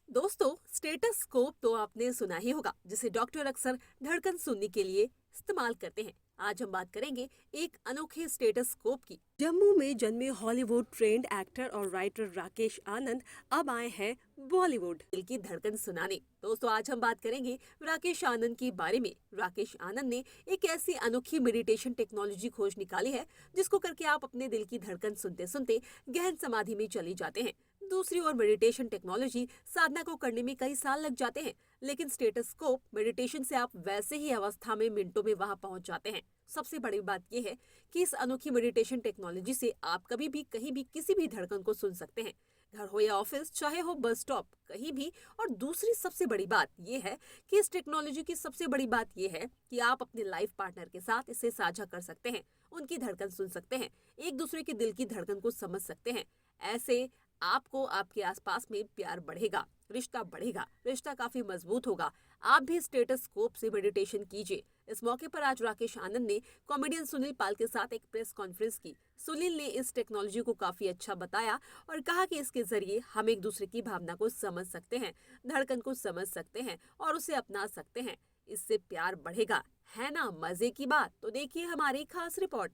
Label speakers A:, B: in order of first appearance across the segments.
A: दोस्तों, स्टेटस्कोप तो आपने सुना ही होगा, जिसे डॉक्टर अक्सर धड़कन सुनने के लिए इस्तेमाल करते हैं। आज हम बात करेंगे एक अनोखे स्टेटस्कोप की। जम्मू में जन्मे हॉलीवुड ट्रेंड एक्टर और राइटर राकेश आनंद अब आए हैं बॉलीवुड दिल की धड़कन सुनाने। दोस्तों, आज हम बात करेंगे राकेश आनंद के बारे में। राकेश आनंद ने एक ऐसी अनोखी मेडिटेशन टेक्नोलॉजी खोज निकाली है, जिसको करके आप अपने दिल की धड़कन सुनते सुनते गहन समाधि में चले जाते हैं। दूसरी ओर मेडिटेशन टेक्नोलॉजी साधना को करने में कई साल लग जाते हैं, लेकिन स्टेटस्कोप मेडिटेशन से आप वैसे ही अवस्था में मिनटों में वहां पहुंच जाते हैं। सबसे बड़ी बात यह है कि इस अनोखी मेडिटेशन टेक्नोलॉजी से आप कभी भी कहीं भी किसी भी धड़कन को सुन सकते हैं, घर हो या ऑफिस, चाहे हो बस स्टॉप, कहीं भी। और दूसरी सबसे बड़ी बात यह है कि इस टेक्नोलॉजी की सबसे बड़ी बात यह है कि आप अपने लाइफ पार्टनर के साथ इसे साझा कर सकते हैं, उनकी धड़कन सुन सकते हैं, एक दूसरे के दिल की धड़कन को समझ सकते हैं। ऐसे आपको आपके आसपास में प्यार बढ़ेगा, रिश्ता बढ़ेगा, रिश्ता काफी मजबूत होगा। आप भी स्टेटस्कोप से मेडिटेशन कीजिए। इस मौके पर आज राकेश आनंद ने कॉमेडियन सुनील पाल के साथ एक प्रेस कॉन्फ्रेंस की। सुनील ने इस टेक्नोलॉजी को काफी अच्छा बताया और कहा कि इसके जरिए हम एक दूसरे की भावना को समझ सकते हैं, धड़कन को समझ सकते हैं और उसे अपना सकते हैं। इससे प्यार बढ़ेगा, है ना मजे की बात? तो देखिए हमारी खास रिपोर्ट।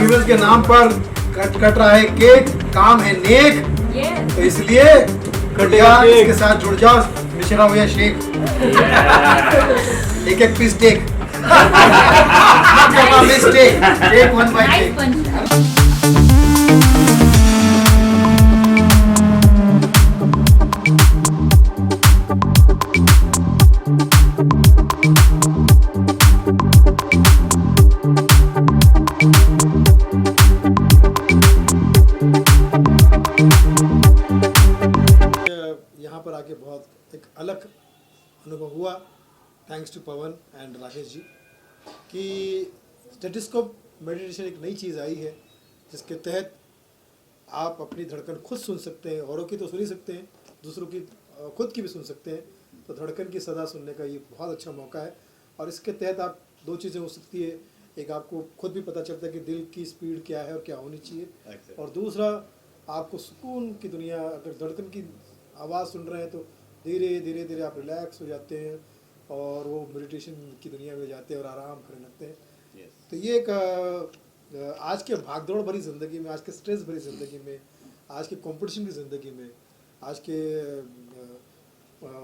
B: व्यूअर्स के नाम पर कट रहा है केक, काम है नेक। तो इसलिए कटिया इसके साथ जुड़ जाओ, मिश्रा हुआ शेख। एक एक piece take. Take one by take. यहाँ पर आके बहुत एक अलग अनुभव हुआ, thanks to Pawan and Rakesh ji, कि स्टेटस्कोप मेडिटेशन एक नई चीज़ आई है, जिसके तहत आप अपनी धड़कन खुद सुन सकते हैं। औरों की तो सुन ही सकते हैं, दूसरों की खुद की भी सुन सकते हैं। तो धड़कन की सदा सुनने का ये बहुत अच्छा मौका है। और इसके तहत आप दो चीज़ें हो सकती है, एक आपको खुद भी पता चलता है कि दिल की स्पीड क्या है और क्या होनी चाहिए, और दूसरा आपको सुकून की दुनिया, अगर धड़कन की आवाज़ सुन रहे हैं तो धीरे धीरे धीरे आप रिलैक्स हो जाते हैं और वो मेडिटेशन की दुनिया में जाते हैं और आराम करने लगते हैं। तो ये एक आज के भागदौड़ भरी ज़िंदगी में, आज के स्ट्रेस भरी ज़िंदगी में, आज के कंपटीशन की ज़िंदगी में, आज के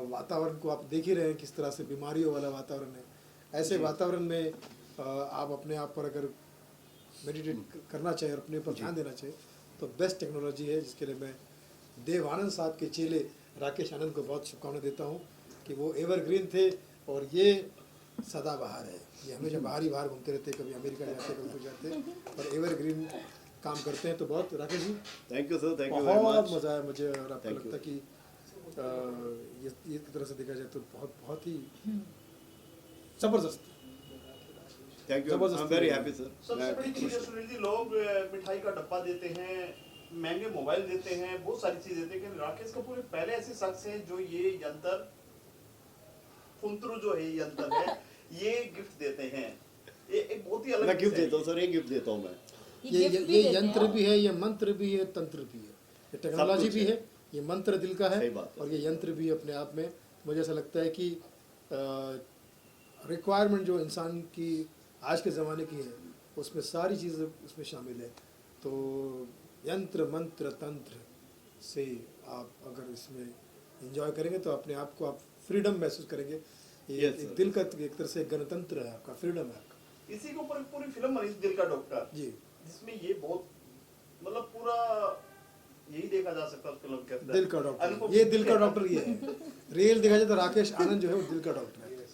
B: वातावरण को आप देख ही रहे हैं किस तरह से बीमारियों वाला वातावरण है। ऐसे वातावरण में आप अपने आप पर अगर मेडिटेट करना चाहिए और अपने ऊपर ध्यान देना चाहिए तो बेस्ट टेक्नोलॉजी है, जिसके लिए मैं देव आनंद साहब के चेले राकेश आनंद को बहुत शुभकामनाएं देता हूँ कि वो एवरग्रीन थे और ये सदाबहार है। ये हमेशा बाहर ही बाहर घूमते रहते, कभी अमेरिका जाते, कभी कुछ जाते, और एवरग्रीन काम करते हैं। तो बहुत Rakesh ji
C: thank you sir, thank you
B: बहुत मज़ा आया मुझे। और आपको लगता है कि ये तरह से देखा जाए तो बहुत बहुत ही ज़बरदस्त।
C: Thank you, I am very happy sir.
D: सबसे बड़ी चीज है सुनील जी, लोग मिठाई का डब्बा देते हैं, महंगे मोबाइल देते हैं, बहुत सारी चीज देते हैं, लेकिन राकेश कपूर एक पहले ऐसे शख्स हैं जो ये यंत्र फुंतरू जो है, ये यंत्र है, ये गिफ्ट देते हैं। ये एक बहुत ही अलग
C: मैं गिफ्ट देता हूँ सर, एक गिफ्ट देता हूँ मैं।
B: ये यंत्र भी है, ये मंत्र भी है, तंत्र भी है, ये टेक्नोलॉजी भी है, ये मंत्र दिल का है और ये यंत्र भी अपने आप में। मुझे ऐसा लगता है कि रिक्वायरमेंट जो इंसान की आज के ज़माने की है उसमें सारी चीज़ें उसमें शामिल है। तो यंत्र मंत्र तंत्र से आप अगर इसमें एंजॉय करेंगे तो अपने आप को आप फ्रीडम महसूस करेंगे। ये
C: Yes,
B: एक
C: sir.
B: दिल का एक तरह से एक गणतंत्र है आपका, फ्रीडम है आपका।
D: इसी के ऊपर एक पूरी फिल्म बनी दिल का डॉक्टर,
B: जी,
D: जिसमें ये बहुत मतलब पूरा यही देखा जा सकता है उस फिल्म के अंदर।
B: दिल का डॉक्टर,
D: अनुपम
B: ये दिल का
D: खेर।
B: डॉक्टर ये है। रियल देखा जाए तो राकेश आनंद जो है वो दिल का डॉक्टर है।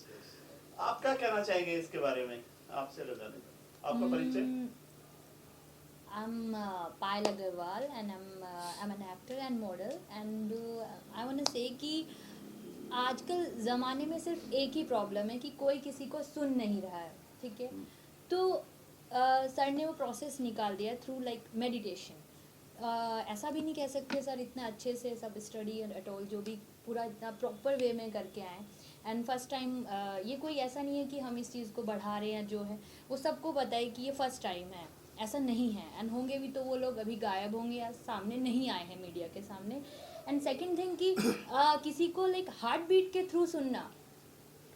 D: आप क्या कहना चाहेंगे इसके बारे में, आपसे लगाने आपका परिचय?
E: I'm Payal Agarwal and I'm an actor and model and I want to say कि आजकल ज़माने में सिर्फ एक ही प्रॉब्लम है कि कोई किसी को सुन नहीं रहा है, ठीक है। तो सर ने वो प्रोसेस निकाल दिया थ्रू लाइक मेडिटेशन। ऐसा भी नहीं कह सकते सर इतना अच्छे से सब स्टडी एट ऑल जो भी पूरा इतना प्रॉपर वे में करके आए। एंड फर्स्ट टाइम ये कोई ऐसा नहीं है कि हम इस चीज़ को बढ़ा रहे हैं, जो है वो सबको पता है कि ये फर्स्ट टाइम है, ऐसा नहीं है। एंड होंगे भी तो वो लोग अभी गायब होंगे या सामने नहीं आए हैं मीडिया के सामने। एंड सेकंड थिंग कि किसी को लाइक हार्ट बीट के थ्रू सुनना,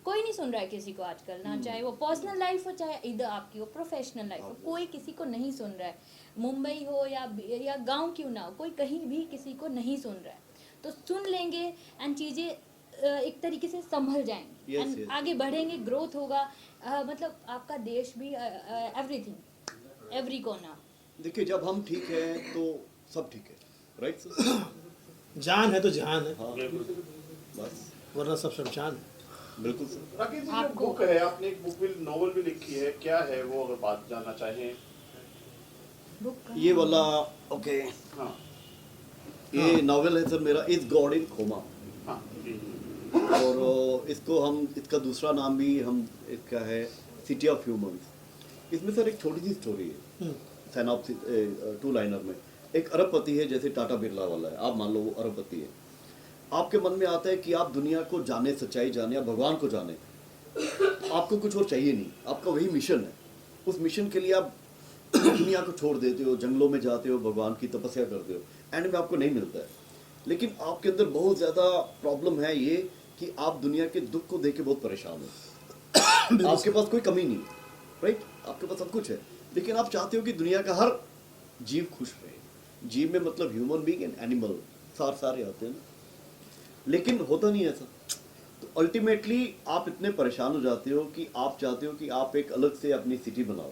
E: कोई नहीं सुन रहा है किसी को आजकल, ना चाहे वो पर्सनल लाइफ हो चाहे इधर आपकी वो प्रोफेशनल लाइफ हो, कोई किसी को नहीं सुन रहा है। मुंबई हो या गांव क्यों ना हो, कोई कहीं भी किसी को नहीं सुन रहा है। तो सुन लेंगे एंड चीज़ें एक तरीके से संभल जाएंगी
C: Yes,
E: एंड
C: yes.
E: आगे बढ़ेंगे, ग्रोथ होगा। मतलब आपका देश भी एवरीथिंग, एवरी कोना।
C: देखिए जब हम ठीक हैं तो सब ठीक है, राइट सर?
B: जान है तो जहान है,
C: हाँ बस,
B: वरना सब शमशान है।
C: बिल्कुल सर।
D: राकेश जी, जो
E: आपको-
D: बुक है, आपने एक बुक भी नॉवल भी लिखी है, क्या है वो अगर बात जानना चाहें?
E: बुक
C: ये वाला ओके,
D: हाँ
C: ये नॉवेल है सर मेरा, इज गॉड इन कोमा।
D: हाँ जी।
C: और इसको हम, इसका दूसरा नाम भी हम, इसका है सिटी ऑफ ह्यूमंस। इसमें सर एक छोटी सी स्टोरी है, साइनॉप्सिस, 2 लाइनर में। एक अरबपति है, जैसे टाटा बिरला वाला है, आप मान लो वो अरबपति है। आपके मन में आता है कि आप दुनिया को जाने, सच्चाई जाने या भगवान को जाने, आपको कुछ और चाहिए नहीं, आपका वही मिशन है। उस मिशन के लिए आप दुनिया को छोड़ देते हो, जंगलों में जाते हो, भगवान की तपस्या करते हो, एंड में आपको नहीं मिलता है। लेकिन आपके अंदर बहुत ज़्यादा प्रॉब्लम है ये कि आप दुनिया के दुख को देख के बहुत परेशान हो। आपके पास कोई कमी नहीं, राइट? आपके पास सब कुछ है, लेकिन आप चाहते हो कि दुनिया का हर जीव खुश रहे। जीव में मतलब ह्यूमन बीइंग एंड एनिमल, सारे आते हैं ना, लेकिन होता नहीं ऐसा। तो अल्टीमेटली आप इतने परेशान हो जाते हो कि आप चाहते हो कि आप एक अलग से अपनी सिटी बनाओ,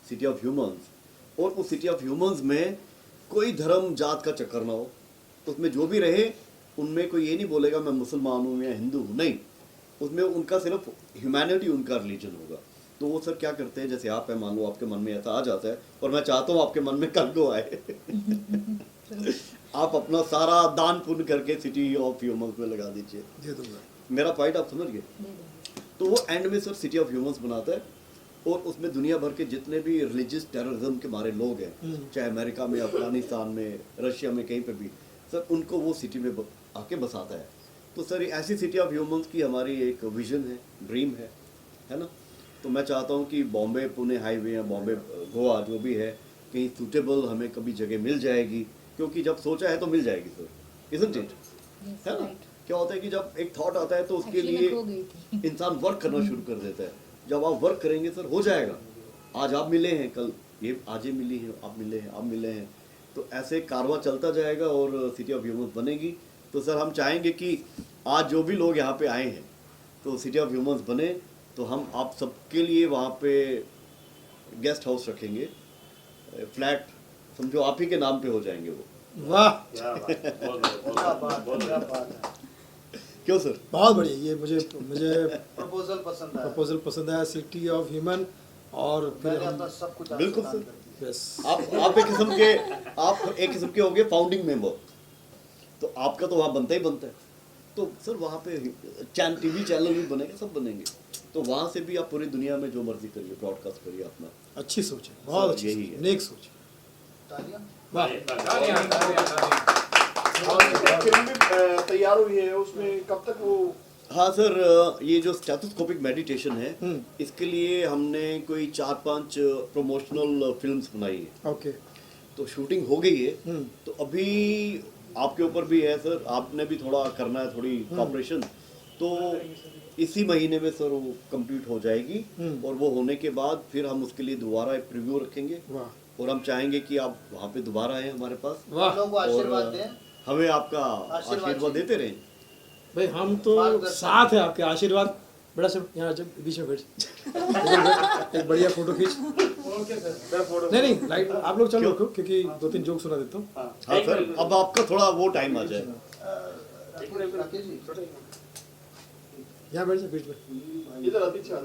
C: सिटी ऑफ ह्यूमंस। और उस सिटी ऑफ ह्यूमंस में कोई धर्म जात का चक्कर ना हो, उसमें जो भी रहे उनमें कोई ये नहीं बोलेगा मैं मुसलमान हूँ या हिंदू हूँ, नहीं, उसमें उनका सिर्फ ह्यूमैनिटी उनका रिलीजन होगा। तो वो सर क्या करते हैं, जैसे आप है, मान लो आपके मन में ऐसा आ जाता है, और मैं चाहता हूँ आपके मन में कल को आए आप अपना सारा दान पुण्य करके सिटी ऑफ ह्यूमंस में लगा दीजिए।
B: दे दूंगा।
C: मेरा पॉइंट आप समझ गए? तो वो एंड में सर सिटी ऑफ ह्यूमंस बनाता है, और उसमें दुनिया भर के जितने भी रिलीजियस टेररिज्म के मारे लोग हैं, चाहे अमेरिका में, अफगानिस्तान में, रशिया में, कहीं पे भी, सर उनको वो सिटी में आके बसाता है। तो सर ऐसी सिटी ऑफ ह्यूमंस की हमारी एक विजन है, ड्रीम है ना। तो मैं चाहता हूँ कि बॉम्बे पुणे हाईवे या बॉम्बे गोवा जो भी है, कहीं सूटेबल हमें कभी जगह मिल जाएगी, क्योंकि जब सोचा है तो मिल जाएगी सर, इजंट इट? है ना? क्या होता है कि जब एक थॉट आता है तो उसके लिए इंसान वर्क करना शुरू कर देता है। जब आप वर्क करेंगे सर हो जाएगा। आज आप मिले हैं, कल ये आज ही मिली है, आप मिले हैं, आप मिले हैं, तो ऐसे कारवां चलता जाएगा और सिटी ऑफ ह्यूमंस बनेगी। तो सर हम चाहेंगे कि आज जो भी लोग यहाँ पे आए हैं तो सिटी ऑफ ह्यूमंस बने, तो हम आप सबके लिए वहाँ पे गेस्ट हाउस रखेंगे, फ्लैट समझो आप ही के नाम पे हो जाएंगे वो।
B: वाह,
D: क्या बात है, बहुत बढ़िया।
C: क्यों सर?
B: बहुत बढ़िया। ये मुझे
F: प्रपोजल पसंद आया।
B: प्रपोजल पसंद आया, सिटी ऑफ ह्यूमन। और फिर
F: मैंने
B: हम
F: अपना सब कुछ
C: बिल्कुल
F: आपसे
C: सर।
F: दान कर दिया।
B: यस,
C: आप एक किस्म के होंगे फाउंडिंग मेंबर, तो आपका तो वहाँ बनता ही बनता है। तो सर वहाँ पे टीवी चैनल भी बनेगा, सब बनेंगे, तो वहाँ से भी आप पूरी दुनिया में जो मर्जी करिए, ब्रॉडकास्ट करिए अपना।
B: अच्छी सोच है, बहुत
C: सर,
B: अच्छी
C: यही
B: सोच,
C: है।
B: नेक सोच।
F: तालियां।
B: वाह,
D: फिल्म भी तैयार हुई है, उसमें कब तक वो?
C: हाँ सर, ये जो स्टैथोस्कोपिक मेडिटेशन है, इसके लिए हमने कोई 4-5 प्रमोशनल फिल्म्स बनाई है।
B: ओके।
C: तो शूटिंग हो गई है, तो अभी आपके ऊपर भी है सर, आपने भी थोड़ा करना है, थोड़ी कॉपरेशन। तो इसी महीने में सर वो कंप्लीट हो जाएगी
B: हम्म।
C: और वो होने के बाद फिर हम उसके लिए दोबारा एक प्रीव्यू रखेंगे
B: वाह
C: और हम चाहेंगे कि आप वहाँ पे दोबारा आए हमारे पास
B: वाह
F: हम लोगों को आशीर्वाद दें।
C: हमें आपका
F: आशीर्वाद
C: आशीर्वाद देते रहें।
B: भाई हम तो
F: मार्गदर्शन।
B: साथ है आपके आशीर्वाद। बड़ा से यहाँ जब बीच में बैठ इधर बैठ, एक बढ़िया फोटो खींच। नहीं नहीं लाइट आप लोग चलो रखो क्योंकि 2-3 जोक सुना देता हूँ।
C: हाँ सर, अब आपका थोड़ा वो टाइम आ जाए।
F: राकेश जी
B: यहाँ बैठ जा बीच में।
D: इधर अभी चल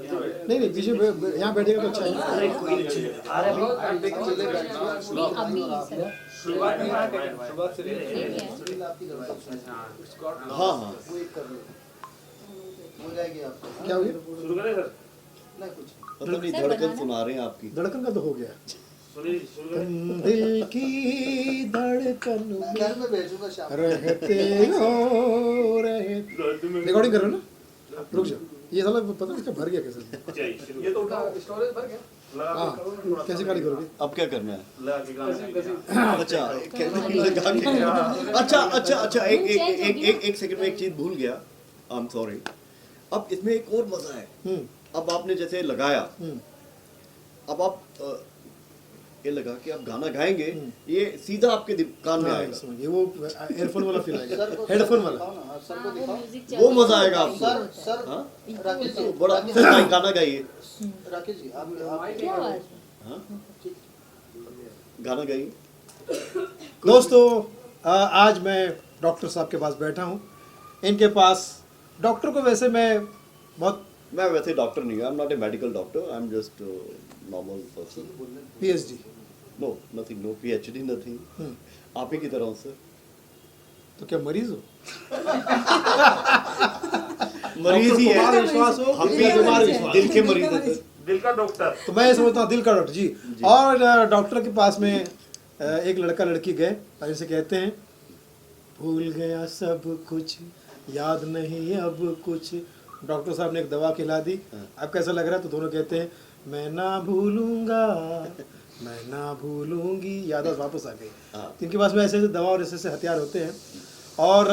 B: नहीं नहीं बीच में यहाँ बैठेगा तो अच्छा है।
E: नहीं अभी सर
F: सुनील आपकी जरूरत है।
C: हाँ हाँ
F: वो एक कर लो हो जाएगी आपको।
B: क्या हो गया?
D: शुरू करें सर
F: नहीं कुछ
C: मतलब नहीं
E: सर,
C: धड़कन
E: बनाना।
C: सुना रहे हैं आपकी।
B: धड़कन का तो हो गया।
D: सुनील शुरू करें।
B: तुम दिल की धड़कन में
F: घर में भेजूंगा शाम को।
B: रहते हो रहते। रिकॉर्डिंग कर रहे हो ना? रुक जाओ ये साला पता नहीं इसका भर गया कैसे।
D: ये तो उठा
F: स्टोरेज भर गया।
D: लगा
B: हाँ
D: के
B: कैसे गाड़ी करोगे?
C: अब क्या करना है?
D: लगा के गाना
C: अच्छा कैसे लगा के अच्छा अच्छा अच्छा एक सेकंड में एक चीज भूल गया। I am sorry. अब इसमें एक और मजा है। अब आपने जैसे लगाया, अब आप ये लगा कि आप गाना गाएंगे, ये सीधा आपके कान में आएगा।
B: समझिए वो एयरफोन वाला फील आएगा,
F: सर को
B: हेडफोन
F: दिखाओ
B: वाला।
F: ना, हाँ, सर को
E: हाँ, वो
F: दिखाओ।
E: म्यूजिक
C: वो मजा आएगा आपको।
F: सर सर
C: हाँ?
F: राकेश जी
C: बड़ा
F: राकेश
C: फिर
F: जी,
C: गाना गाइए।
F: राकेश जी आप
E: क्या आवाज
C: हाँ? गाना गाइए।
B: दोस्तों आज मैं डॉक्टर साहब के पास बैठा हूँ। इनके पास डॉक्टर को वैसे मैं बहुत
C: मैं वैसे डॉक्टर नहीं हूँ। I am not a medical doctor. I am just normal person.
B: PhD
C: no nothing, no PhD nothing. आप ही की तरह हूँ सर।
B: तो क्या मरीज हो?
C: मरीज ही
B: कुमार
C: है।
B: विश्वास हो?
C: हम भी
B: कुमार विश्वास।
C: दिल के मरीज हैं सर।
D: दिल का डॉक्टर।
B: तो मैं समझता हूँ दिल का डॉक्टर जी। और डॉक्टर के पास में एक लड़का लड़की गए और इसे कहते हैं भूल गया सब कुछ याद नहीं अब कुछ। डॉक्टर साहब ने एक दवा खिला दी। अब कैसा लग रहा है? तो दोनों कहते हैं मैं ना भूलूंगा मैं ना भूलूंगी। याद वापस आ गई।
C: हाँ।
B: इनके पास में ऐसे ऐसे दवा और ऐसे ऐसे हथियार होते हैं। और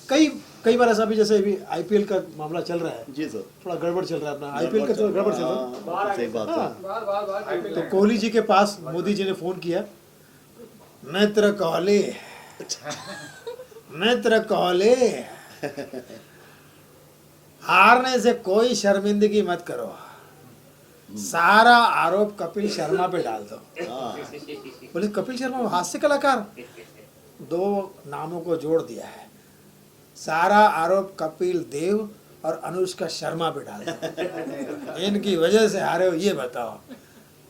B: कई बार ऐसा भी जैसे अभी IPL का मामला चल रहा है,
C: जी सर।
B: थोड़ा गड़बड़ चल रहा है अपना IPL का तो गड़बड़ चल रहा है।
C: हाँ, सही बात है।
B: हाँ। तो कोहली जी के पास मोदी जी ने फोन किया। नेत्र कोहली नेत्र कोहली हारने से कोई शर्मिंदगी मत करो, सारा आरोप कपिल शर्मा पे डाल दो।
C: हाँ।
B: बोले कपिल शर्मा हास्य कलाकार? 2 नामों को जोड़ दिया है, सारा आरोप कपिल देव और अनुष्का शर्मा पे डाल दो। इनकी वजह से हारे हो ये बताओ।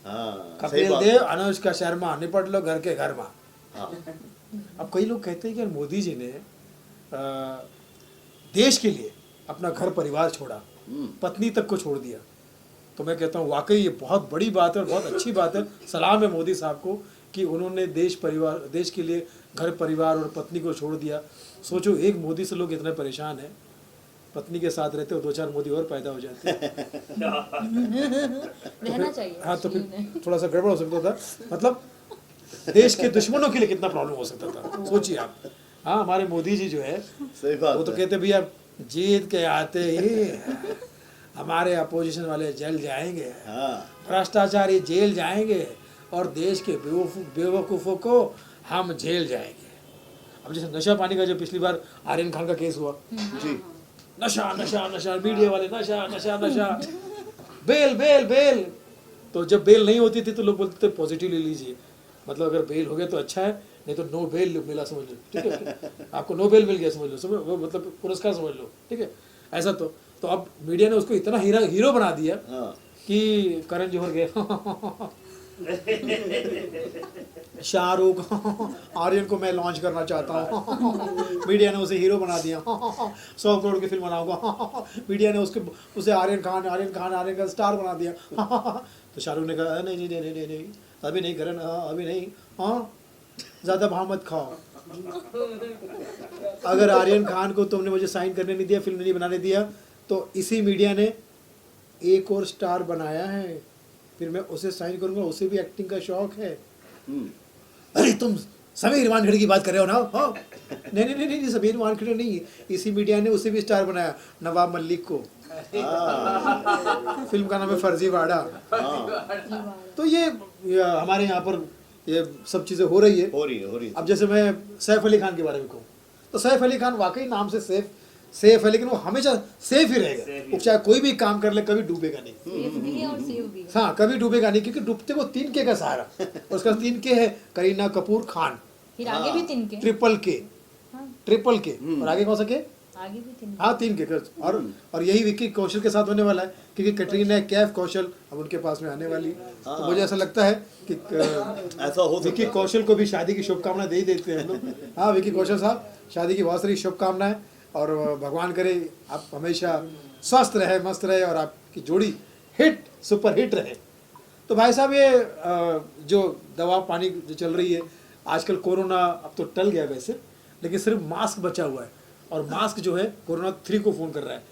C: हाँ, सही
B: कपिल
C: बात
B: देव
C: है।
B: अनुष्का शर्मा निपट लो घर के घर में।
C: हाँ।
B: अब कई लोग कहते हैं कि यार मोदी जी ने देश के लिए अपना घर परिवार छोड़ा, पत्नी तक को छोड़ दिया। तो मैं कहता हूँ वाकई ये बहुत बड़ी बात है और बहुत अच्छी बात है। सलाम है मोदी साहब को कि उन्होंने देश के लिए घर परिवार और पत्नी को छोड़ दिया। सोचो एक मोदी से लोग इतने परेशान हैं, पत्नी के साथ रहते हो 2-4 मोदी और पैदा हो जाते हैं।
E: रहना चाहिए
B: हाँ तो
E: actually
B: फिर थोड़ा सा गड़बड़ हो सकता था। मतलब देश के दुश्मनों के लिए कितना प्रॉब्लम हो सकता था, सोचिए आप। हाँ हमारे मोदी जी जो है
C: सही बात
B: वो तो
C: है।
B: कहते भैया जीत के आते ही हमारे अपोजिशन वाले जेल जाएंगे,
C: हाँ।
B: भ्रष्टाचारी जेल जाएंगे और देश के बेवकूफ़ों को हम जेल जाएंगे। अब जैसे नशा पानी का जो पिछली बार आर्यन खान का केस हुआ,
C: जी।
B: नशा नशा नशा मीडिया वाले नशा नशा नशा बेल बेल बेल। तो जब बेल नहीं होती थी तो लोग बोलते थे पॉजिटिव ले लीजिए, मतलब अगर बेल हो गया तो अच्छा है, नहीं तो नो बेल मिला समझ लो, ठीक है। आपको नो बेल मिल गया समझ लो, समझ वो मतलब पुरस्कार समझ लो, ठीक है। ऐसा तो अब मीडिया ने उसको इतना हीरो बना दिया
C: हाँ।
B: कि करण जौहर गए शाहरुख आर्यन को मैं लॉन्च करना चाहता हूँ। मीडिया ने उसे हीरो बना दिया। 100 करोड़ की फिल्म बनाऊंगा। मीडिया ने उसे आर्यन खान का स्टार बना दिया। तो शाहरुख ने कहा नहीं नहीं नहीं नहीं नहीं अभी नहीं करण, अभी नहीं, हाँ ज़्यादा भाव मत खाओ। अगर आर्यन खान को तुमने मुझे साइन करने नहीं दिया, फिल्म नहीं बनाने दिया, तो इसी मीडिया ने एक और स्टार बनाया है, फिर मैं उसे साइन करूंगा, उसे भी एक्टिंग का शौक है। अरे तुम समीर वानखेड़े की बात कर रहे हो ना? हो नहीं नहीं नहीं नहीं, समीर वानखेड़े नहीं, इसी मीडिया ने उसे भी स्टार बनाया, नवाब मलिक को। फिल्म का नाम है फर्जीवाड़ा। तो ये हमारे यहाँ पर ये सब चीज़ें हो रही है।
C: हो रही है
B: अब जैसे मैं सैफ अली खान के बारे में कहूँ, तो सैफ अली खान वाकई नाम से सेफ है, लेकिन वो हमेशा सेफ ही रहेगा। वो चाहे कोई भी काम कर ले, कभी डूबेगा नहीं।
E: सेफ भी है और सेव भी है।
B: हाँ, कभी डूबेगा नहीं, क्योंकि डूबते वो 3K का सहारा। और उसका 3K है करीना कपूर खान,
E: फिर आगे भी तिनके।
B: ट्रिपल के,
E: हाँ,
B: ट्रिपल के, और आगे कौन सा के?
E: आगे भी तिनके।
B: हाँ 3K और यही विक्की कौशल के साथ होने वाला है, क्योंकि कटरीना कैफ कौशल अब उनके पास में आने वाली है। तो मुझे ऐसा लगता है कि
C: ऐसा हो सकता
B: विक्की
C: है।
B: कौशल को भी शादी की शुभकामनाएं दे ही देते हैं हम लोग। हाँ विक्की कौशल साहब, शादी की बहुत सारी शुभकामनाएं, और भगवान करे आप हमेशा स्वस्थ रहे, मस्त रहे, और आपकी जोड़ी सुपर हिट रहे। तो भाई साहब, ये जो दवा पानी जो चल रही है आजकल, कोरोना अब तो टल गया वैसे, लेकिन सिर्फ मास्क बचा हुआ है, और मास्क जो है कोरोना 3 को फ़ोन कर रहा है,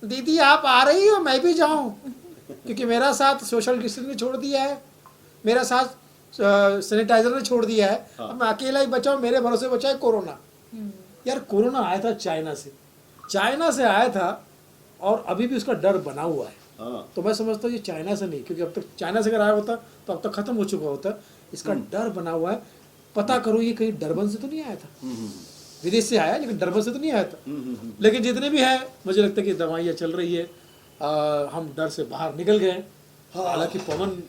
B: दीदी आप आ रही हो, मैं भी जाऊं, क्योंकि मेरा साथ सोशल डिस्टेंस ने छोड़ दिया है, मेरा साथ सैनिटाइजर ने छोड़ दिया है, अब मैं अकेला ही बचा हूँ, मेरे भरोसे बचा है कोरोना। यार कोरोना आया था चाइना से आया था, और अभी भी उसका डर बना हुआ है।
C: हाँ।
B: तो मैं समझता हूँ ये चाइना से नहीं, क्योंकि अब तक चाइना से अगर आया होता तो अब तक खत्म हो चुका होता। इसका डर बना हुआ है। पता करो ये कहीं डरबन से तो नहीं आया था, विदेश से आया, लेकिन डरबन से तो नहीं आया था। लेकिन जितने भी है, मुझे लगता है कि दवाइयाँ चल रही है, हम डर से बाहर निकल गए हैं। हालांकि पवन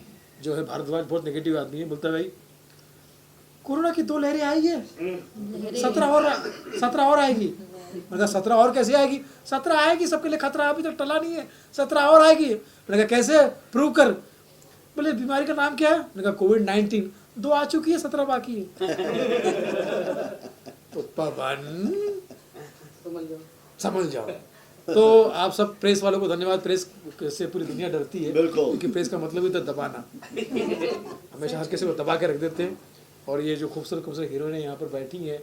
B: जो है भारद्वाज बहुत नेगेटिव आदमी है, बोलता है भाई कोरोना की 2 लहरें आई है, 17 और आएगी। मतलब 17 और कैसे आएगी? 17 आएगी, सबके लिए खतरा अभी तक टला नहीं है, 17 और आएगी। मैंने कहा कैसे प्रूव कर? बोले बीमारी का नाम क्या है? मैंने कहा कोविड-19, 2 आ चुकी है, 17 बाकी है। तो पवन समझ जाओ। तो आप सब प्रेस वालों को धन्यवाद। प्रेस से पूरी दुनिया डरती है,
C: बिल्कुल।
B: क्योंकि प्रेस का मतलब ही तो दबाना, हमेशा हर किसी को दबा के रख देते हैं। और ये जो खूबसूरत हीरोइनें यहाँ पर बैठी हैं,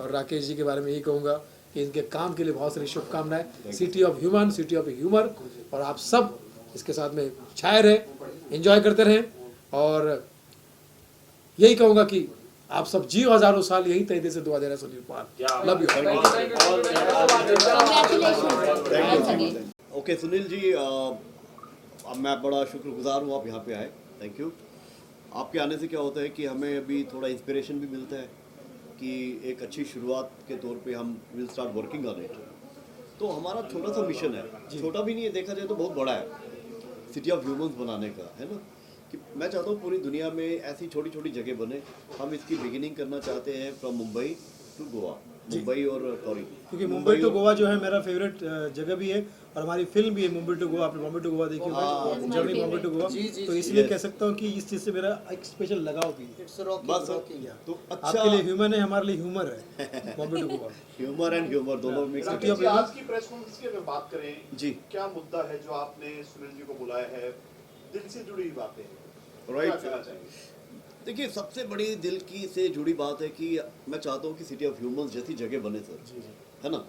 B: और राकेश जी के बारे में यही कहूँगा कि इनके काम के लिए बहुत सारी शुभकामनाएं। City of human, city of humour, और आप सब इसके साथ में छाए रहे, एंजॉय करते रहें, और यही कहूँगा कि आप सब जियो हजारों साल, यही तय दिल से दुआ दे रहा है Sunil Kumar. Love you.
E: Congratulations.
C: Okay Sunil ji, अब मैं बड़ा शुक्रगुजार हूँ आप यहाँ पे आए, थैंक यू। आपके आने से क्या होता है कि हमें अभी थोड़ा इंस्पिरेशन भी मिलता है कि एक अच्छी शुरुआत के तौर पे हम will start working on it. तो हमारा छोटा सा मिशन है, छोटा भी नहीं है, देखा जाए तो बहुत बड़ा है, सिटी ऑफ ह्यूमंस बनाने का, है ना। कि मैं चाहता हूँ पूरी दुनिया में ऐसी छोटी छोटी जगह बने। हम इसकी बिगिनिंग करना चाहते हैं फ्रॉम मुंबई टू गोवा, मुंबई और सॉरी,
B: क्योंकि मुंबई टू गोवा जो है मेरा फेवरेट जगह भी है, और हमारी फिल्म भी है मुंबई टू गोवा। आपने बॉम्बे टू गोवा देखी होगी, जर्नी बॉम्बे टू गोवा। तो इसलिए कह सकता हूँ कि इस चीज़ से मेरा एक स्पेशल लगाव भी है।
F: इट्स रॉकिंग
C: बस
F: रॉकिंग।
C: तो
B: आपके
C: अच्छा,
B: लिए ह्यूमन है, हमारे लिए ह्यूमर है Bombay to Goa.
C: Humour and humour दोनों मिक्स
D: राकेश जी, आज की प्रेस कॉन्फ्रेंस की अगर बात करें,
C: जी।
D: क्या मुद्दा है जो आपने सुनील जी को बुलाया है? दिल से जुड़ी हुई बातें हैं,
C: राइट।
D: क्या कहना चाहेंगे?
C: देखिए सबसे बड़ी दिल की से जुड़ी बात है कि मैं चाहता हूँ कि सिटी ऑफ ह्यूमंस जैसी जगह बने सर, है ना।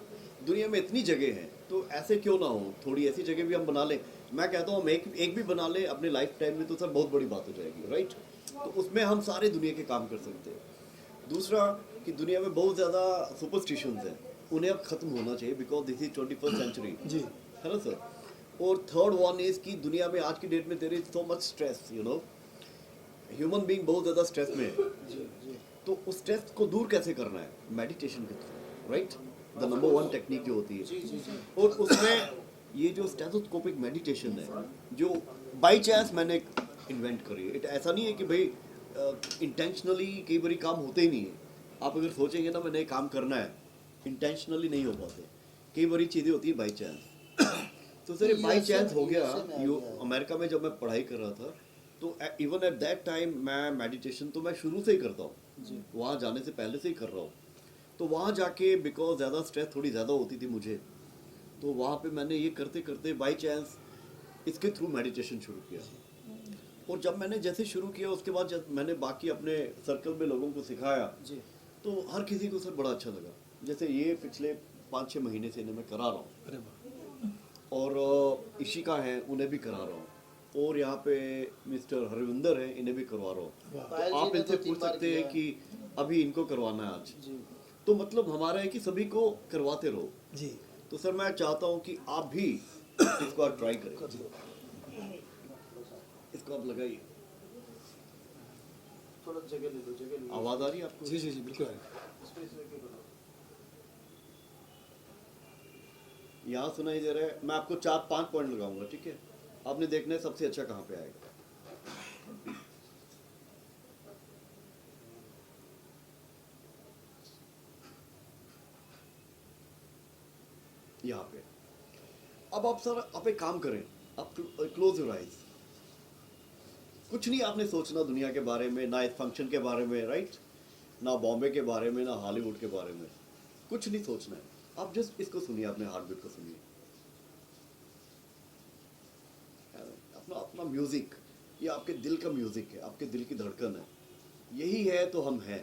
C: दुनिया में इतनी जगह हैं, तो ऐसे क्यों ना हो, थोड़ी ऐसी जगह भी हम बना लें। मैं कहता हूँ हम एक भी बना लें अपने लाइफ टाइम में, तो सर बहुत बड़ी बात हो जाएगी, राइट। तो उसमें हम सारे दुनिया के काम कर सकते हैं। दूसरा कि दुनिया में बहुत ज़्यादा सुपरस्टिशंस हैं, उन्हें अब ख़त्म होना चाहिए, because this is 21st century,
B: जी,
C: है ना सर। और थर्ड वन इज़ कि दुनिया में आज की डेट में there is so much stress, you know, human being बहुत ज़्यादा स्ट्रेस में है। तो उस स्ट्रेस को दूर कैसे करना है? मेडिटेशन के through, right, the number 1 technique जो होती है। और उसमें ये जो स्टेथोस्कोपिक मेडिटेशन है, जो बाई चांस मैंने इन्वेंट करी है। ऐसा नहीं है कि भाई इंटेंशनली कई बार काम होते ही नहीं है। आप अगर सोचेंगे ना मैंने काम करना है, इंटेंशनली नहीं हो पाते, कई बार चीज़ें होती है बाई चांस। तो सर बाई चांस हो गया। अमेरिका में जब मैं पढ़ाई कर रहा था, तो इवन एट दैट टाइम मैं मेडिटेशन तो मैं शुरू से ही करता हूँ, वहाँ जाने से पहले से ही कर रहा हूँ। तो वहाँ जाके बिकॉज ज़्यादा स्ट्रेस थोड़ी ज़्यादा होती थी मुझे, तो वहाँ पे मैंने ये करते करते बाई चांस इसके थ्रू मेडिटेशन शुरू किया। और जब मैंने जैसे शुरू किया, उसके बाद जब मैंने बाकी अपने सर्कल में लोगों को सिखाया, तो हर किसी को सर बड़ा अच्छा लगा। जैसे ये पिछले 5-6 महीने से इन्हें मैं करा रहा हूँ,
B: अरे वाह,
C: और इशिका हैं उन्हें भी करा रहा हूँ, और यहाँ पे मिस्टर हरविंदर हैं, इन्हें भी करवा रहा हूँ।
F: पायल
C: तो
F: जी
C: आप
F: ने
C: इनसे
F: तो 3
C: पूछ
F: बार
C: सकते हैं
F: किया।
C: कि अभी इनको करवाना है आज,
F: जी
C: तो मतलब हमारा है कि सभी को करवाते रहो।
B: जी
C: तो सर मैं चाहता हूँ कि आप भी इसको आप ट्राई करें, इसको आप लगाइए।
F: थोड़ा जगह ले लो, जगह ले लो।
C: आवाज आ रही है आपको?
B: जी जी जी बिल्कुल आ रही है।
F: स्पेस लेके बनाओ।
C: यहाँ सुनाई दे रहा है। मैं आपको 4-5 पॉइंट लगाऊंगा, ठीक है? आपने देखना है सबसे अच्छा कहाँ पे आएगा। यहाँ पे अब आप सर आप एक काम करें, आप क्लोज योर आइज। कुछ नहीं आपने सोचना दुनिया के बारे में, ना इस फंक्शन के बारे में, राइट? ना बॉम्बे के बारे में, ना हॉलीवुड के बारे में, कुछ नहीं सोचना है। आप जस्ट इसको सुनिए, अपने हार्ट बीट को सुनिए, अपना अपना म्यूजिक, ये आपके दिल का म्यूजिक है, आपके दिल की धड़कन है। यही है तो हम हैं,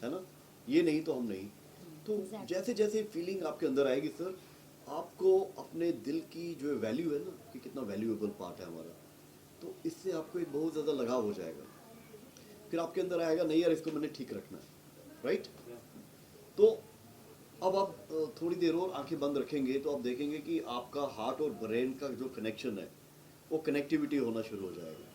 C: है ना? ये नहीं तो हम नहीं। तो
E: Exactly.
C: जैसे जैसे फीलिंग आपके अंदर आएगी सर, आपको अपने दिल की जो वैल्यू है ना, कि कितना वैल्यूएबल पार्ट है हमारा, तो इससे आपको एक बहुत ज़्यादा लगाव हो जाएगा। फिर आपके अंदर आएगा नहीं यार, इसको मैंने ठीक रखना है, राइट? तो अब आप थोड़ी देर और आंखें बंद रखेंगे तो आप देखेंगे कि आपका हार्ट और ब्रेन का जो कनेक्शन है, वो कनेक्टिविटी होना शुरू हो जाएगा।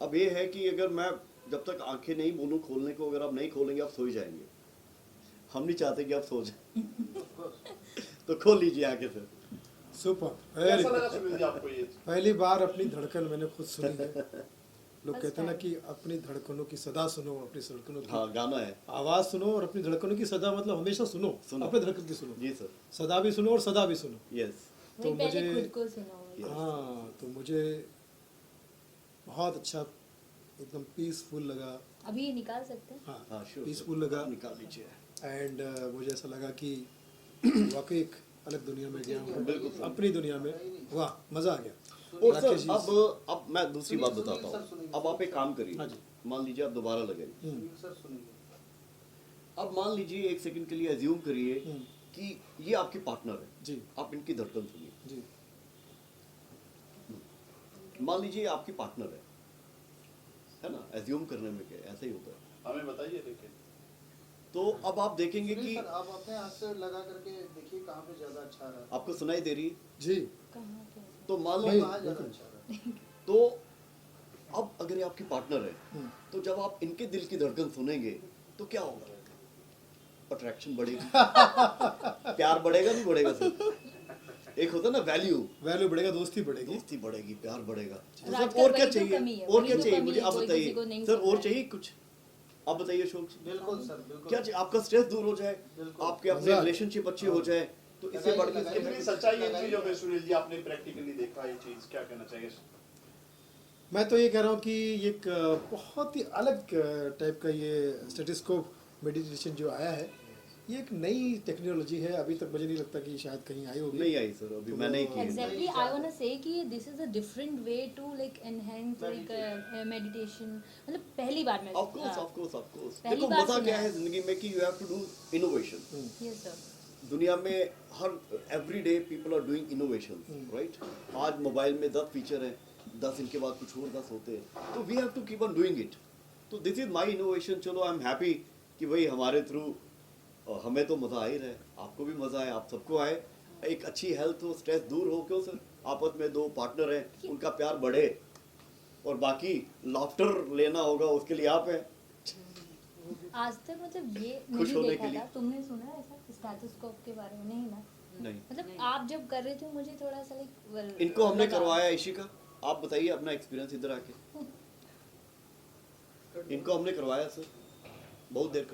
C: अब ये है कि अगर मैं जब तक आंखें नहीं बोलूं खोलने को, अगर आप नहीं खोलेंगे आप सो ही जाएंगे। हम नहीं चाहते कि आप सो जाएं। तो खोल लीजिए आंखें सर।
B: सुपर
D: कैसा लगा सुनील जी आपको ये?
B: पहली बार अपनी धड़कन मैंने खुद सुनी है। लोग कहते हैं ना कि अपनी धड़कनों की सदा सुनो, अपनी धड़कनों की
C: हाँ, गाना है
B: आवाज सुनो, और अपनी धड़कनों की सदा मतलब हमेशा सुनो,
C: सुनो।
B: अपने धड़कन की सुनो,
C: जी सर।
B: सदा भी सुनो और सदा भी सुनो।
C: यस।
E: वही
B: तो
E: पहले
B: मुझे-
E: खुद को सुनो।
C: Yes.
B: हाँ, तो मुझे बहुत अच्छा, एकदम पीसफुल लगा।
E: अभी ये निकाल सकते हैं?
B: हाँ
C: हाँ श्योर।
B: पीसफुल लगा।
C: निकाल लीजिए।
B: एंड मुझे ऐसा लगा कि वाकई एक अलग दुनिया में गया हूँ,
C: बिल्कुल।
B: अपनी दुनिया में। वाह, मजा आ गया।
C: और
B: राकेश
C: सर
B: जी-
C: अब मैं दूसरी बात
F: सुनिए,
C: बताता
F: सर,
C: हूँ।
F: सुनिए।
C: अब आप एक काम करिए।
B: हाँ जी।
C: मान लीजिए आप दोबारा लगाइए।
B: हम्म,
F: सर सुनिए।
C: अब मान लीजिए एक सेकंड के लिए एज्यूम करिए
B: हम्म।
C: कि ये आपके पार्टनर है।
B: जी
C: आप इनकी धड़कन सुनिए।
B: जी
C: मान लीजिए आपकी पार्टनर है ना? एज्यूम करने में क्या है, ऐसा ही होता है।
D: हमें बताइए लेकिन
C: तो अब आप देखेंगे
F: सुनील
C: कि
F: सर, आप अपने हाथ से लगा करके देखिए कहाँ पे ज्यादा अच्छा रहा है।
C: आपको सुनाई दे रही है।
B: जी
E: कहाँ पे?
C: तो मान लो
B: नहीं।
F: कहाँ ज्यादा
B: बिल्कुल।
F: अच्छा रहा है।
C: तो अब अगर ये आपकी पार्टनर है,
B: हम्म,
C: तो जब आप इनके दिल की धड़कन सुनेंगे तो क्या होगा? अट्रैक्शन बढ़ेगी। प्यार बढ़ेगा नहीं बढ़ेगा सर? एक होता है ना वैल्यू,
B: वैल्यू बढ़ेगा, दोस्ती बढ़ेगी।
C: दोस्ती बढ़ेगी, प्यार बढ़ेगा। तो
E: और
C: सर
E: आजकल
C: और क्या
E: वही तो
C: चाहिए?
E: कमी है,
C: और
E: वही
C: क्या
E: तो
C: चाहिए
E: कमी
C: मुझे?
E: है,
C: आप
E: कोई
C: बताइए
E: किसी को नहीं
C: सर, और
E: सुनता है।
C: चाहिए कुछ? आप बताइए शोक जी।
F: बिल्कुल सर, बिल्कुल।
C: क्या चाहिए? आपका स्ट्रेस दूर हो जाए,
F: बिल्कुल।
C: आपके अपने
B: मजाक।
C: रिलेशनशिप अच्छे हो जाए, तो इससे
F: लगाइए,
C: बढ़ के
F: लगाइए।
D: कितनी सच्चाई है इन चीजों में सुनील जी? आपने प्रैक्टिकली देखा ये चीज, क्या कहना चाहिए?
B: मैं तो ये कह रहा हूँ कि एक बहुत ही अलग टाइप का ये स्टेटिस्कोप मेडिटेशन जो आया है, ये एक नई टेक्नोलॉजी है। अभी तक मुझे नहीं लगता कि शायद कहीं आई होगी।
C: नहीं आई सर, अभी मैंने ही की है।
E: Exactly, I wanna say कि this is a different way to like enhance like meditation. मतलब पहली बार मैं
C: Of course, of course, of course.
E: पहली
C: देखो
E: बार
C: मजा
E: सुना
C: क्या
E: है।
C: है जिंदगी में कि you have to do innovation.
E: Yes sir.
C: दुनिया में हर every day people are doing innovation, right? आज मोबाइल में 10 फीचर हैं, 10 इनके बाद कुछ और 10 होते हैं, तो we have to keep on doing it. तो दिस इज माय इनोवेशन। चलो आई एम हैप्पी कि भाई हमारे थ्रू हमें तो मज़ा आ ही रहा है, आपको भी मज़ा आए, आप सबको आए, एक अच्छी हेल्थ हो, स्ट्रेस दूर हो। क्यों सर? आपस में दो पार्टनर हैं, उनका प्यार बढ़े, और बाकी लाफ्टर लेना होगा उसके लिए आप हैं।
E: आज तक मतलब ये
C: खुश
E: नहीं
C: होने
E: देखा
C: के लिए।
E: था। तुमने सुना है ऐसा स्टेथोस्कोप के बारे में? नहीं ना?
C: नहीं,
E: मतलब आप जब कर रहे थे मुझे थोड़ा सा लाइक
C: इनको हमने करवाया। इशिका, आप बताइए अपना एक्सपीरियंस इधर आके। इनको हमने करवाया सर, बहुत देर